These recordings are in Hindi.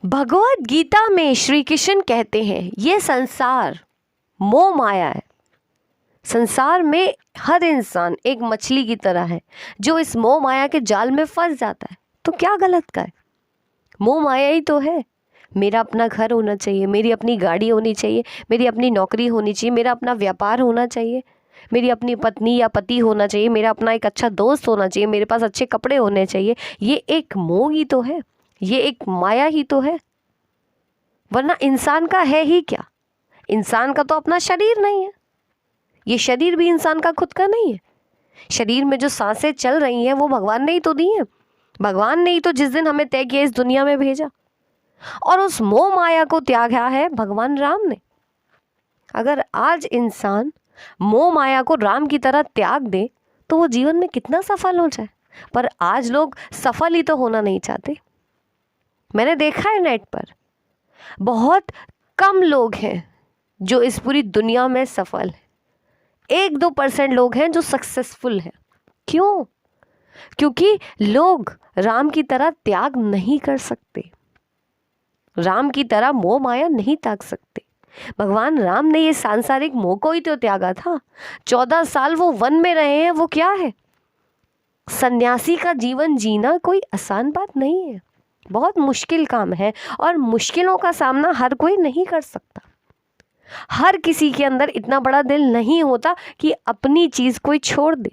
भगवत गीता में श्री कृष्ण कहते हैं ये संसार मोह माया है। संसार में हर इंसान एक मछली की तरह है जो इस मोह माया के जाल में फंस जाता है। तो क्या गलत का है? मोह माया ही तो है। मेरा अपना घर होना चाहिए, मेरी अपनी गाड़ी होनी चाहिए, मेरी अपनी नौकरी होनी चाहिए, मेरा अपना व्यापार होना चाहिए, मेरी अपनी पत्नी या पति होना चाहिए, मेरा अपना एक अच्छा दोस्त होना चाहिए, मेरे पास अच्छे कपड़े होने चाहिए। ये एक मोह ही तो है, ये एक माया ही तो है। वरना इंसान का है ही क्या? इंसान का तो अपना शरीर नहीं है। ये शरीर भी इंसान का खुद का नहीं है। शरीर में जो सांसें चल रही हैं वो भगवान ने ही तो दी हैं। भगवान ने ही तो जिस दिन हमें तय किया इस दुनिया में भेजा, और उस मोह माया को त्यागा है भगवान राम ने। अगर आज इंसान मोह माया को राम की तरह त्याग दे तो वो जीवन में कितना सफल हो जाए। पर आज लोग सफल ही तो होना नहीं चाहते। मैंने देखा है नेट पर बहुत कम लोग हैं जो इस पूरी दुनिया में सफल हैं। 1-2% लोग हैं जो सक्सेसफुल हैं। क्यों? क्योंकि लोग राम की तरह त्याग नहीं कर सकते, राम की तरह मोह माया नहीं त्याग सकते। भगवान राम ने ये सांसारिक मोह को ही तो त्यागा था। 14 साल वो वन में रहे हैं। वो क्या है? सन्यासी का जीवन जीना कोई आसान बात नहीं है, बहुत मुश्किल काम है, और मुश्किलों का सामना हर कोई नहीं कर सकता। हर किसी के अंदर इतना बड़ा दिल नहीं होता कि अपनी चीज कोई छोड़ दे।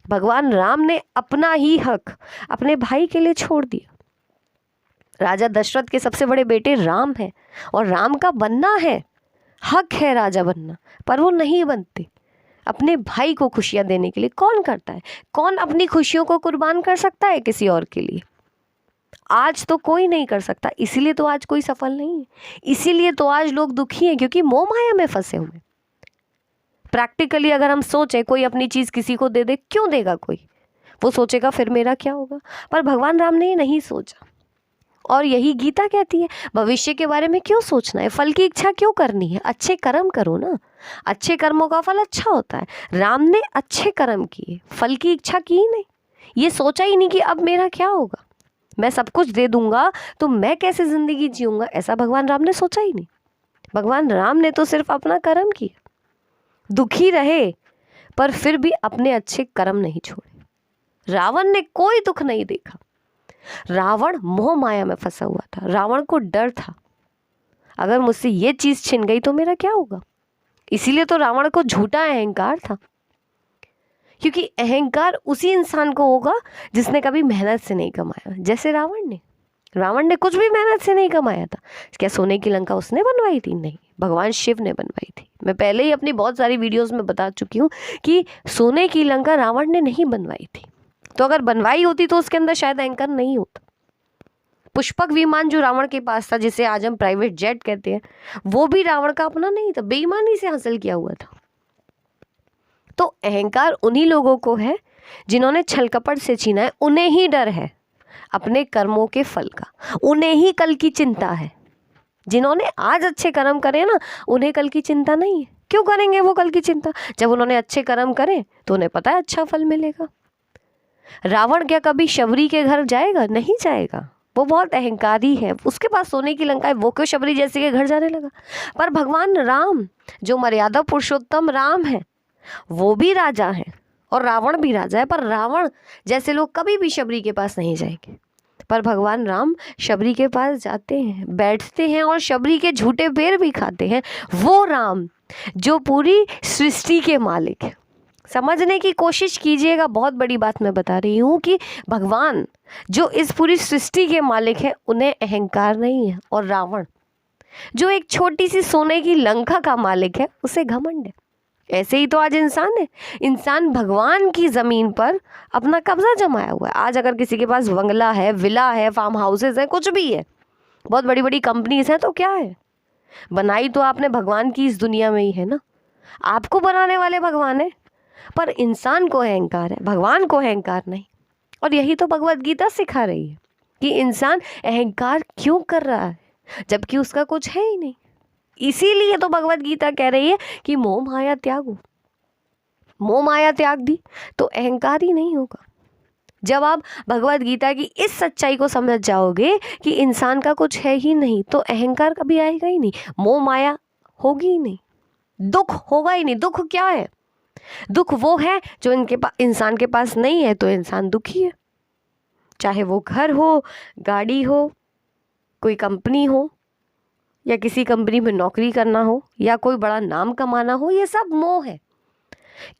भगवान राम ने अपना ही हक अपने भाई के लिए छोड़ दिया। राजा दशरथ के सबसे बड़े बेटे राम हैं और राम का बनना है, हक है राजा बनना, पर वो नहीं बनते। अपने भाई को खुशियां देने के लिए कौन करता है? कौन अपनी खुशियों को कुर्बान कर सकता है किसी और के लिए? आज तो कोई नहीं कर सकता। इसीलिए तो आज कोई सफल नहीं है, इसीलिए तो आज लोग दुखी हैं, क्योंकि मोह माया में फंसे हुए। प्रैक्टिकली अगर हम सोचें, कोई अपनी चीज किसी को दे दे, क्यों देगा कोई? वो सोचेगा फिर मेरा क्या होगा। पर भगवान राम ने ये नहीं सोचा, और यही गीता कहती है भविष्य के बारे में क्यों सोचना है, फल की इच्छा क्यों करनी है। अच्छे कर्म करो ना, अच्छे कर्मों का फल अच्छा होता है। राम ने अच्छे कर्म किए, फल की इच्छा की ही नहीं। ये सोचा ही नहीं कि अब मेरा क्या होगा, मैं सब कुछ दे दूंगा तो मैं कैसे जिंदगी जीऊंगा, ऐसा भगवान राम ने सोचा ही नहीं। भगवान राम ने तो सिर्फ अपना कर्म किया, दुखी रहे पर फिर भी अपने अच्छे कर्म नहीं छोड़े। रावण ने कोई दुख नहीं देखा। रावण मोह माया में फंसा हुआ था। रावण को डर था, अगर मुझसे ये चीज छिन गई तो मेरा क्या होगा। इसीलिए तो रावण को झूठा अहंकार था, क्योंकि अहंकार उसी इंसान को होगा जिसने कभी मेहनत से नहीं कमाया। जैसे रावण ने कुछ भी मेहनत से नहीं कमाया था। क्या सोने की लंका उसने बनवाई थी? नहीं, भगवान शिव ने बनवाई थी। मैं पहले ही अपनी बहुत सारी वीडियोस में बता चुकी हूँ कि सोने की लंका रावण ने नहीं बनवाई थी। तो अगर बनवाई होती तो उसके अंदर शायद एंकर नहीं होता। पुष्पक विमान जो रावण के पास था, जिसे आज हम प्राइवेट जेट कहते हैं, वो भी रावण का अपना नहीं था, बेईमानी से हासिल किया हुआ था। तो अहंकार उन्हीं लोगों को है जिन्होंने छल कपट से छीना है। उन्हें ही डर है अपने कर्मों के फल का, उन्हें ही कल की चिंता है। जिन्होंने आज अच्छे कर्म करे ना, उन्हें कल की चिंता नहीं है। क्यों करेंगे वो कल की चिंता? जब उन्होंने अच्छे कर्म करे तो उन्हें पता है अच्छा फल मिलेगा। रावण क्या कभी शबरी के घर जाएगा? नहीं जाएगा। वो बहुत अहंकारी है, उसके पास सोने की लंका है, वो क्यों शबरी जैसे के घर जाने लगा? पर भगवान राम, जो मर्यादा पुरुषोत्तम राम है, वो भी राजा है और रावण भी राजा है। पर रावण जैसे लोग कभी भी शबरी के पास नहीं जाएंगे, पर भगवान राम शबरी के पास जाते हैं, बैठते हैं और शबरी के झूठे पैर भी खाते हैं। वो राम जो पूरी सृष्टि के मालिक है। समझने की कोशिश कीजिएगा, बहुत बड़ी बात मैं बता रही हूँ कि भगवान जो इस पूरी सृष्टि के मालिक है, उन्हें अहंकार नहीं है। और रावण जो एक छोटी सी सोने की लंका का मालिक है, उसे घमंड है। ऐसे ही तो आज इंसान है। इंसान भगवान की ज़मीन पर अपना कब्जा जमाया हुआ है। आज अगर किसी के पास बंगला है, विला है, फार्म हाउसेज है, कुछ भी है, बहुत बड़ी बड़ी कंपनीज हैं, तो क्या है? बनाई तो आपने भगवान की इस दुनिया में ही है ना। आपको बनाने वाले भगवान है, पर इंसान को अहंकार है, भगवान को अहंकार नहीं। और यही तो भगवत गीता सिखा रही है कि इंसान अहंकार क्यों कर रहा है जबकि उसका कुछ है ही नहीं। इसीलिए तो भगवत गीता कह रही है कि मोह माया त्यागो। मोह माया त्याग दी तो अहंकार ही नहीं होगा। जब आप भगवत गीता की इस सच्चाई को समझ जाओगे कि इंसान का कुछ है ही नहीं, तो अहंकार कभी आएगा ही नहीं, मोह माया होगी ही नहीं, दुख होगा ही नहीं। दुख क्या है? दुख वो है जो इंसान के पास नहीं है, तो इंसान दुखी है। चाहे वो घर हो, गाड़ी हो, कोई कंपनी हो, या किसी कंपनी में नौकरी करना हो, या कोई बड़ा नाम कमाना हो, ये सब मोह है।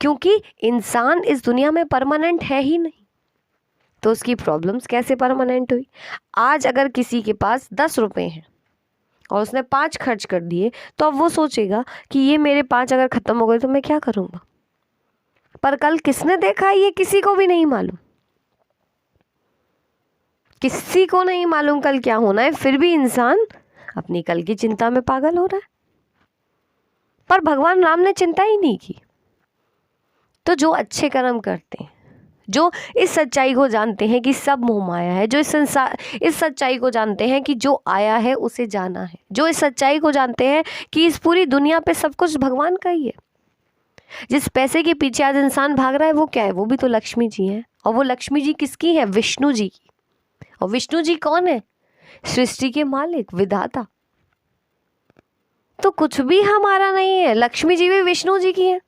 क्योंकि इंसान इस दुनिया में परमानेंट है ही नहीं, तो उसकी प्रॉब्लम्स कैसे परमानेंट हुई? आज अगर किसी के पास 10 रुपए हैं और उसने 5 खर्च कर दिए, तो अब वो सोचेगा कि ये मेरे 5 अगर ख़त्म हो गए तो मैं क्या करूँगा। पर कल किसने देखा है, ये किसी को भी नहीं मालूम। किसी को नहीं मालूम कल क्या होना है, फिर भी इंसान अपनी कल की चिंता में पागल हो रहा है। पर भगवान राम ने चिंता ही नहीं की। तो जो अच्छे कर्म करते हैं, जो इस सच्चाई को जानते हैं कि सब मोह माया है, जो इस सच्चाई को जानते हैं कि जो आया है उसे जाना है, जो इस सच्चाई को जानते हैं कि इस पूरी दुनिया पे सब कुछ भगवान का ही है। जिस पैसे के पीछे आज इंसान भाग रहा है वो क्या है? वो भी तो लक्ष्मी जी है। और वो लक्ष्मी जी किसकी है? विष्णु जी की। और विष्णु जी कौन है? सृष्टि के मालिक, विधाता। तो कुछ भी हमारा नहीं है, लक्ष्मी जी भी विष्णु जी की है।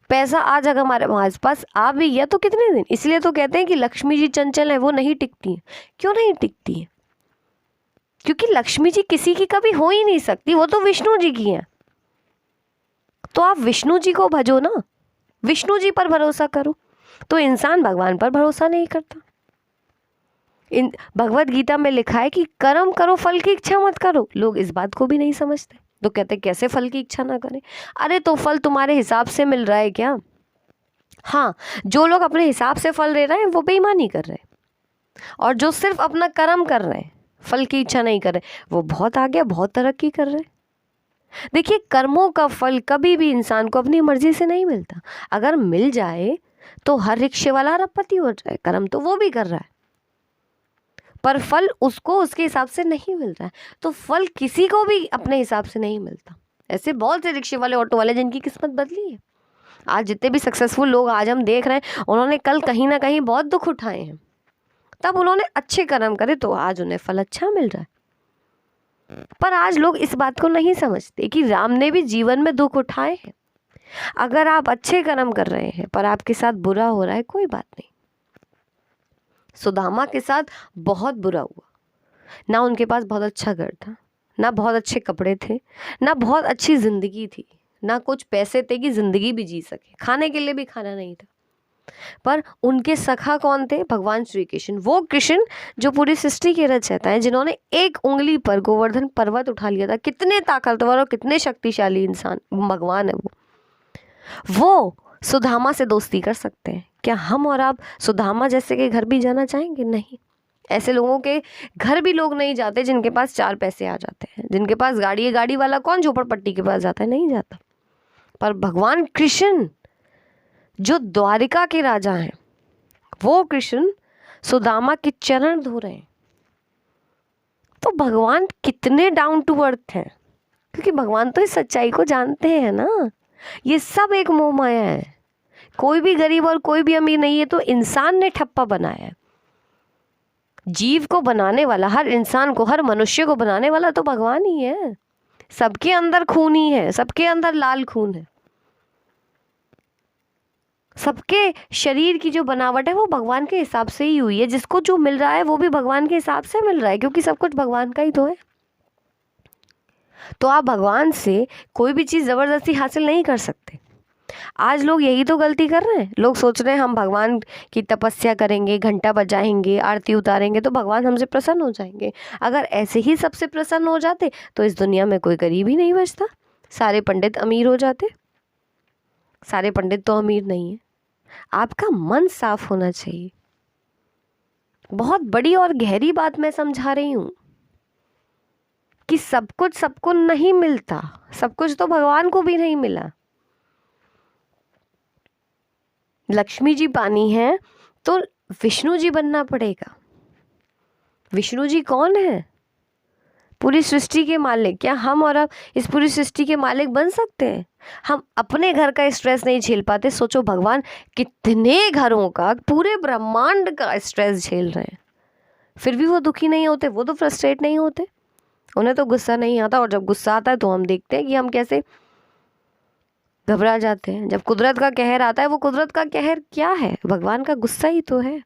पैसा आज अगर हमारे पास आ भी गया तो कितने दिन? इसलिए तो कहते हैं कि लक्ष्मी जी चंचल है, वो नहीं टिकती है। क्यों नहीं टिकती है? क्योंकि लक्ष्मी जी किसी की कभी हो ही नहीं सकती, वो तो विष्णु जी की है। तो आप विष्णु जी को भजो ना, विष्णु जी पर भरोसा करो। तो इंसान भगवान पर भरोसा नहीं करता। इन भगवत गीता में लिखा है कि कर्म करो, फल की इच्छा मत करो। लोग इस बात को भी नहीं समझते, तो कहते कैसे फल की इच्छा ना करें? अरे तो फल तुम्हारे हिसाब से मिल रहा है क्या? हाँ, जो लोग अपने हिसाब से फल दे रहे हैं वो बेईमानी कर रहे हैं, और जो सिर्फ अपना कर्म कर रहे हैं, फल की इच्छा नहीं कर रहे, वो बहुत आगे, बहुत तरक्की कर रहे हैं। देखिए, कर्मों का फल कभी भी इंसान को अपनी मर्जी से नहीं मिलता। अगर मिल जाए तो हर रिक्शे वाला अरबपति हो जाए, कर्म तो वो भी कर रहा है, पर फल उसको उसके हिसाब से नहीं मिल रहा है। तो फल किसी को भी अपने हिसाब से नहीं मिलता। ऐसे बहुत से रिक्शे वाले, ऑटो वाले जिनकी किस्मत बदली है। आज जितने भी सक्सेसफुल लोग आज हम देख रहे हैं, उन्होंने कल कहीं ना कहीं बहुत दुख उठाए हैं, तब उन्होंने अच्छे कर्म करे तो आज उन्हें फल अच्छा मिल रहा है। पर आज लोग इस बात को नहीं समझते कि राम ने भी जीवन में दुख उठाए हैं। अगर आप अच्छे कर्म कर रहे हैं पर आपके साथ बुरा हो रहा है, कोई बात नहीं। सुदामा के साथ बहुत बुरा हुआ। ना उनके पास बहुत अच्छा घर था, ना बहुत अच्छे कपड़े थे, ना बहुत अच्छी जिंदगी थी, ना कुछ पैसे थे कि जिंदगी भी जी सके, खाने के लिए भी खाना नहीं था। पर उनके सखा कौन थे? भगवान श्री कृष्ण। वो कृष्ण जो पूरी सृष्टि के रचयिता हैं, जिन्होंने एक उंगली पर गोवर्धन पर्वत उठा लिया था। कितने ताकतवर और कितने शक्तिशाली इंसान, भगवान है वो सुदामा से दोस्ती कर सकते हैं। क्या हम और आप सुदामा जैसे के घर भी जाना चाहेंगे? नहीं। ऐसे लोगों के घर भी लोग नहीं जाते जिनके पास 4 पैसे आ जाते हैं। जिनके पास गाड़ी है, गाड़ी वाला कौन झोपड़पट्टी के पास जाता है? नहीं जाता। पर भगवान कृष्ण जो द्वारिका के राजा हैं, वो कृष्ण सुदामा के चरण धो रहे हैं। तो भगवान कितने डाउन टू अर्थ हैं, क्योंकि भगवान तो इस सच्चाई को जानते हैं ना, ये सब एक मोह माया है। कोई भी गरीब और कोई भी अमीर नहीं है, तो इंसान ने ठप्पा बनाया है। जीव को बनाने वाला, हर इंसान को, हर मनुष्य को बनाने वाला तो भगवान ही है। सबके अंदर खून ही है, सबके अंदर लाल खून है। सबके शरीर की जो बनावट है वो भगवान के हिसाब से ही हुई है। जिसको जो मिल रहा है वो भी भगवान के हिसाब से मिल रहा है, क्योंकि सब कुछ भगवान का ही तो है। तो आप भगवान से कोई भी चीज़ ज़बरदस्ती हासिल नहीं कर सकते। आज लोग यही तो गलती कर रहे हैं। लोग सोच रहे हैं हम भगवान की तपस्या करेंगे, घंटा बजाएंगे, आरती उतारेंगे तो भगवान हमसे प्रसन्न हो जाएंगे। अगर ऐसे ही सबसे प्रसन्न हो जाते तो इस दुनिया में कोई गरीब ही नहीं बचता, सारे पंडित अमीर हो जाते। सारे पंडित तो अमीर नहीं है। आपका मन साफ होना चाहिए। बहुत बड़ी और गहरी बात मैं समझा रही हूँ कि सब कुछ सबको नहीं मिलता, सब कुछ तो भगवान को भी नहीं मिला। लक्ष्मी जी पानी है तो विष्णु जी बनना पड़ेगा। विष्णु जी कौन है? पूरी सृष्टि के मालिक, क्या हम और आप इस पूरी सृष्टि के मालिक बन सकते हैं? हम अपने घर का स्ट्रेस नहीं झेल पाते, सोचो भगवान कितने घरों का, पूरे ब्रह्मांड का स्ट्रेस झेल रहे हैं, फिर भी वो दुखी नहीं होते, वो तो फ्रस्ट्रेट नहीं होते, उन्हें तो गुस्सा नहीं आता। और जब गुस्सा आता है तो हम देखते हैं कि हम कैसे घबरा जाते हैं। जब कुदरत का कहर आता है, वो कुदरत का कहर क्या है? भगवान का गुस्सा ही तो है।